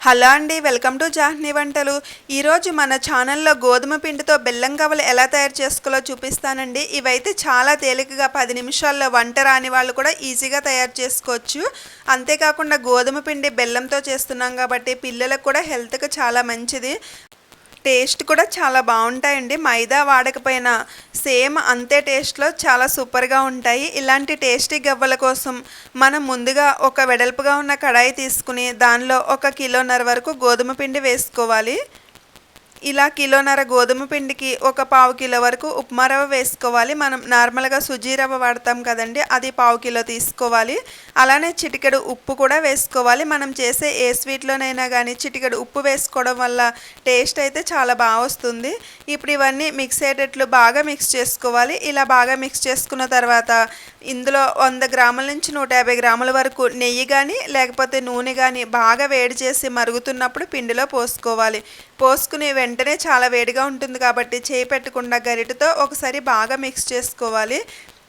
Hello అండి, welcome to జాహ్నీ వంటలు. ఈరోజు మన ఛానల్లో గోధుమ పిండితో బెల్లం గవ్వలు ఎలా తయారు చేసుకోవాలో చూపిస్తానండి. ఇవైతే చాలా తేలికగా 10 నిమిషాల్లో వంట రాని వాళ్ళు కూడా ఈజీగా తయారు చేసుకోవచ్చు. అంతేకాకుండా గోధుమ పిండి బెల్లంతో చేస్తున్నాం కాబట్టి పిల్లలకు కూడా హెల్త్కి చాలా మంచిది. టేస్ట్ కూడా చాలా బాగుంటాయండి. మైదా వాడకపోయినా సేమ్ అంతే టేస్ట్లో చాలా సూపర్గా ఉంటాయి. ఇలాంటి టేస్టీ గవ్వల కోసం మనం ముందుగా ఒక వెడల్పుగా ఉన్న కడాయి తీసుకుని దానిలో 1 కిలోన్నర వరకు గోధుమ పిండి వేసుకోవాలి. ఇలా కిలోన్నర గోధుమ పిండికి ఒక పావు కిలో వరకు ఉప్మా రవ్వ వేసుకోవాలి. మనం నార్మల్గా సుజీ రవ్వ వాడతాం కదండి, అది పావు కిలో తీసుకోవాలి. అలానే చిటికెడు ఉప్పు కూడా వేసుకోవాలి. మనం చేసే ఏ స్వీట్లోనైనా కానీ చిటికెడు ఉప్పు వేసుకోవడం వల్ల టేస్ట్ అయితే చాలా బాగా వస్తుంది. ఇప్పుడు ఇవన్నీ మిక్స్ అయ్యేటట్లు బాగా మిక్స్ చేసుకోవాలి. ఇలా బాగా మిక్స్ చేసుకున్న తర్వాత ఇందులో 100 గ్రాముల నుంచి 150 గ్రాముల వరకు నెయ్యి కానీ లేకపోతే నూనె కానీ బాగా వేడి చేసి మరుగుతున్నప్పుడు పిండిలో పోసుకోవాలి. పోసుకుని వెంటనే చాలా వేడిగా ఉంటుంది కాబట్టి చేయి పెట్టకుండా గరిటెతో ఒకసారి బాగా మిక్స్ చేసుకోవాలి.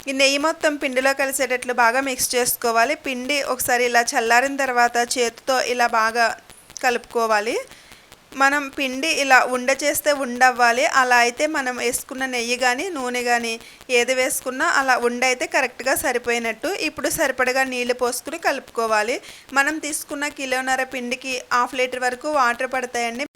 ఈ నెయ్యి మొత్తం పిండిలో కలిసేటట్లు బాగా మిక్స్ చేసుకోవాలి. పిండి ఒకసారి ఇలా చల్లారిన తర్వాత చేతితో ఇలా బాగా కలుపుకోవాలి. మనం పిండి ఇలా ఉండ చేస్తే ఉండవ్వాలి. అలా అయితే మనం వేసుకున్న నెయ్యి కానీ నూనె కానీ ఏది వేసుకున్నా అలా ఉండ అయితే కరెక్ట్గా సరిపోయినట్టు. ఇప్పుడు సరిపడగా నీళ్లు పోసుకుని కలుపుకోవాలి. మనం తీసుకున్న కిలోన్నర పిండికి 1/2 లీటర్ వరకు వాటర్ పడతాయండి.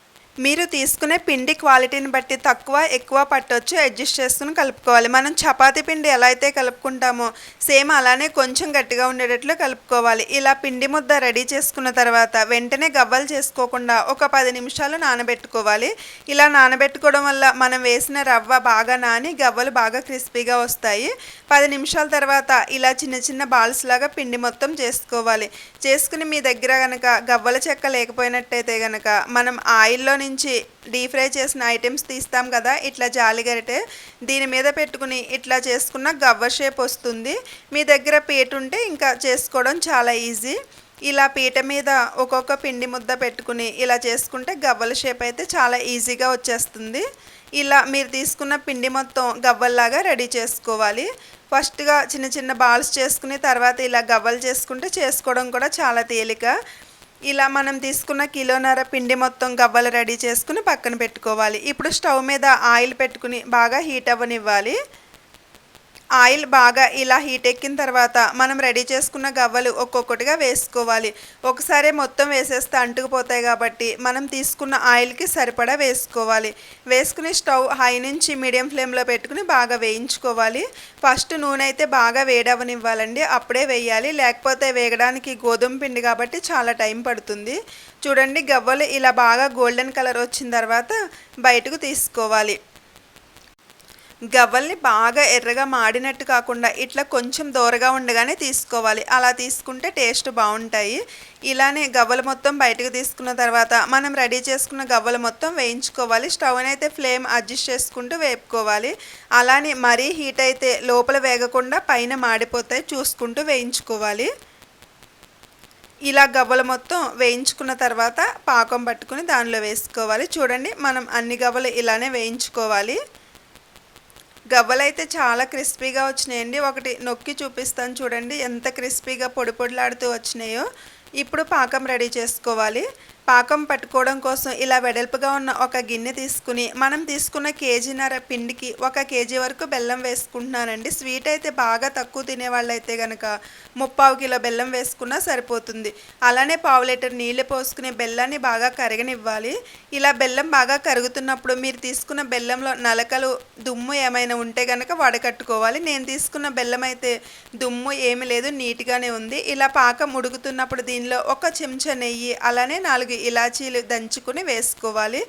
మీరు తీసుకునే పిండి క్వాలిటీని బట్టి తక్కువ ఎక్కువ పట్టొచ్చు, అడ్జస్ట్ చేసుకుని కలుపుకోవాలి. మనం చపాతీ పిండి ఎలా అయితే కలుపుకుంటామో సేమ్ అలానే కొంచెం గట్టిగా ఉండేటట్లు కలుపుకోవాలి. ఇలా పిండి ముద్ద రెడీ చేసుకున్న తర్వాత వెంటనే గవ్వలు చేసుకోకుండా ఒక 10 నిమిషాలు నానబెట్టుకోవాలి. ఇలా నానబెట్టుకోవడం వల్ల మనం వేసిన రవ్వ బాగా నాని గవ్వలు బాగా క్రిస్పీగా వస్తాయి. 10 నిమిషాల తర్వాత ఇలా చిన్న చిన్న బాల్స్ లాగా పిండి మొత్తం చేసుకోవాలి. చేసుకుని మీ దగ్గర కనుక గవ్వల చెక్క లేకపోయినట్టయితే కనుక మనం ఆయిల్లో నుంచి డీప్ ఫ్రై చేసిన ఐటమ్స్ తీస్తాం కదా, ఇట్లా జాలిగరిటె దీని మీద పెట్టుకుని ఇట్లా చేసుకున్న గవ్వ షేప్ వస్తుంది. మీ దగ్గర పీట ఉంటే ఇంకా చేసుకోవడం చాలా ఈజీ. ఇలా పీట మీద ఒక్కొక్క పిండి ముద్ద పెట్టుకుని ఇలా చేసుకుంటే గవ్వల షేప్ అయితే చాలా ఈజీగా వచ్చేస్తుంది. ఇలా మీరు తీసుకున్న పిండి మొత్తం గవ్వల్లాగా రెడీ చేసుకోవాలి. ఫస్ట్గా చిన్న చిన్న బాల్స్ చేసుకుని తర్వాత ఇలా గవ్వలు చేసుకుంటే చేసుకోవడం కూడా చాలా తేలిక. ఇలా మనం తీసుకున్న కిలోన్నర పిండి మొత్తం గవ్వలు రెడీ చేసుకుని పక్కన పెట్టుకోవాలి. ఇప్పుడు స్టవ్ మీద ఆయిల్ పెట్టుకుని బాగా హీట్ అవ్వనివ్వాలి. ఆయిల్ బాగా ఇలా హీట్ ఎక్కిన తర్వాత మనం రెడీ చేసుకున్న గవ్వలు ఒక్కొక్కటిగా వేసుకోవాలి. ఒకసారి మొత్తం వేసేస్తే అంటుకుపోతాయి కాబట్టి మనం తీసుకున్న ఆయిల్కి సరిపడా వేసుకోవాలి. వేసుకుని స్టవ్ హై నుంచి మీడియం ఫ్లేమ్లో పెట్టుకుని బాగా వేయించుకోవాలి. ఫస్ట్ నూనె అయితే బాగా వేడవనివ్వాలండి, అప్పుడే వేయాలి. లేకపోతే వేగడానికి గోధుమ పిండి కాబట్టి చాలా టైం పడుతుంది. చూడండి, గవ్వలు ఇలా బాగా గోల్డెన్ కలర్ వచ్చిన తర్వాత బయటకు తీసుకోవాలి. గవ్వల్ని బాగా ఎర్రగా మాడినట్టు కాకుండా ఇట్లా కొంచెం దూరగా ఉండగానే తీసుకోవాలి. అలా తీసుకుంటే టేస్ట్ బాగుంటాయి. ఇలానే గవ్వలు మొత్తం బయటకు తీసుకున్న తర్వాత మనం రెడీ చేసుకున్న గవ్వలు మొత్తం వేయించుకోవాలి. స్టవ్ని అయితే ఫ్లేమ్ అడ్జస్ట్ చేసుకుంటూ వేపుకోవాలి. అలానే మరీ హీట్ అయితే లోపల వేగకుండా పైన మాడిపోతాయి, చూసుకుంటూ వేయించుకోవాలి. ఇలా గవ్వలు మొత్తం వేయించుకున్న తర్వాత పాకం పట్టుకుని దానిలో వేసుకోవాలి. చూడండి, మనం అన్ని గవ్వలు ఇలానే వేయించుకోవాలి. గవ్వలు అయితే చాలా క్రిస్పీగా వచ్చినాయండి. ఒకటి నొక్కి చూపిస్తాను చూడండి, ఎంత క్రిస్పీగా పొడి పొడిలాడుతూ వచ్చినాయో. ఇప్పుడు పాకం రెడీ చేసుకోవాలి. పాకం పట్టుకోవడం కోసం ఇలా వెడల్పుగా ఉన్న ఒక గిన్నె తీసుకుని మనం తీసుకున్న కేజీన్నర పిండికి 1 కేజీ వరకు బెల్లం వేసుకుంటున్నానండి. స్వీట్ అయితే బాగా తక్కువ తినేవాళ్ళు అయితే కనుక 3/4 కిలో బెల్లం వేసుకున్నా సరిపోతుంది. అలానే 1/2 లీటర్ నీళ్ళు పోసుకుని బెల్లాన్ని బాగా కరగనివ్వాలి. ఇలా బెల్లం బాగా కరుగుతున్నప్పుడు మీరు తీసుకున్న బెల్లంలో నలకలు దుమ్ము ఏమైనా ఉంటే కనుక వడకట్టుకోవాలి. నేను తీసుకున్న బెల్లం అయితే దుమ్ము ఏమీ లేదు, నీట్గానే ఉంది. ఇలా పాకం ఉడుకుతున్నప్పుడు దీనిలో 1 చెంచా నెయ్యి అలానే 4 ఇలాచీలు దంచుకుని వేసుకోవాలి.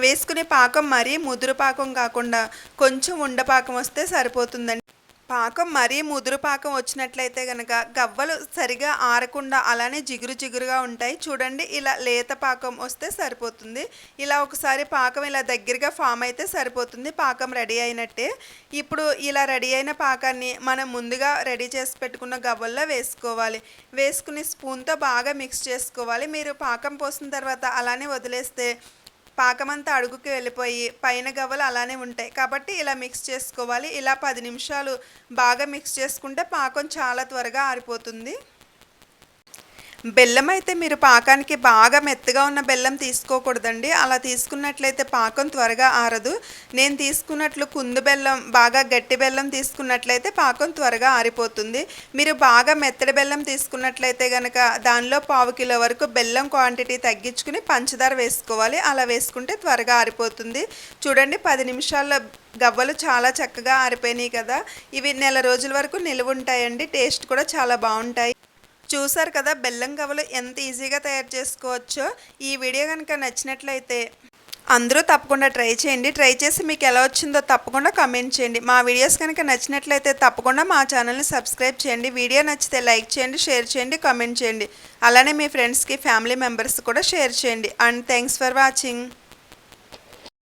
వేసుకునే పాకం మరీ ముదురు పాకం కాకుండా కొంచెం ఉండపాకం వస్తే సరిపోతుందండి. పాకం మరీ ముదురు పాకం వచ్చినట్లయితే కనుక గవ్వలు సరిగా ఆరకుండా అలానే జిగురు జిగురుగా ఉంటాయి. చూడండి, ఇలా లేత పాకం వస్తే సరిపోతుంది. ఇలా ఒకసారి పాకం ఇలా దగ్గరగా ఫామ్ అయితే సరిపోతుంది. పాకం రెడీ అయినట్టే. ఇప్పుడు ఇలా రెడీ అయిన పాకాన్ని మనం ముందుగా రెడీ చేసి పెట్టుకున్న గవ్వల్లో వేసుకోవాలి. వేసుకుని స్పూన్తో బాగా మిక్స్ చేసుకోవాలి. మీరు పాకం పోసిన తర్వాత అలానే వదిలేస్తే పాకమంతా అడుగుకి వెళ్ళిపోయి పైన గవ్వలు అలానే ఉంటాయి కాబట్టి ఇలా మిక్స్ చేసుకోవాలి. ఇలా 10 నిమిషాలు బాగా మిక్స్ చేసుకుంటే పాకం చాలా త్వరగా ఆరిపోతుంది. బెల్లం అయితే మీరు పాకానికి బాగా మెత్తగా ఉన్న బెల్లం తీసుకోకూడదండి. అలా తీసుకున్నట్లయితే పాకం త్వరగా ఆరదు. నేను తీసుకున్నట్లు కుందు బెల్లం, బాగా గట్టి బెల్లం తీసుకున్నట్లయితే పాకం త్వరగా ఆరిపోతుంది. మీరు బాగా మెత్తడి బెల్లం తీసుకున్నట్లయితే గనక దానిలో 1/2 కిలో వరకు బెల్లం క్వాంటిటీ తగ్గించుకుని పంచదార వేసుకోవాలి. అలా వేసుకుంటే త్వరగా ఆరిపోతుంది. చూడండి 10 నిమిషాల్లో గవ్వలు చాలా చక్కగా ఆరిపోయినాయి కదా. ఇవి నెల రోజుల వరకు నిలువ ఉంటాయండి. టేస్ట్ కూడా చాలా బాగుంటాయి. చూసారు కదా బెల్లం గవ్వలు ఎంత ఈజీగా తయారు చేసుకోవచ్చో. ఈ వీడియో కనుక నచ్చినట్లయితే అందరూ తప్పకుండా ట్రై చేయండి. ట్రై చేసి మీకు ఎలా వచ్చిందో తప్పకుండా కామెంట్ చేయండి. మా వీడియోస్ కనుక నచ్చినట్లయితే తప్పకుండా మా ఛానల్ని సబ్స్క్రైబ్ చేయండి. వీడియో నచ్చితే లైక్ చేయండి, షేర్ చేయండి, కామెంట్ చేయండి. అలానే మీ ఫ్రెండ్స్కి, ఫ్యామిలీ మెంబర్స్ కూడా షేర్ చేయండి. And thanks for watching.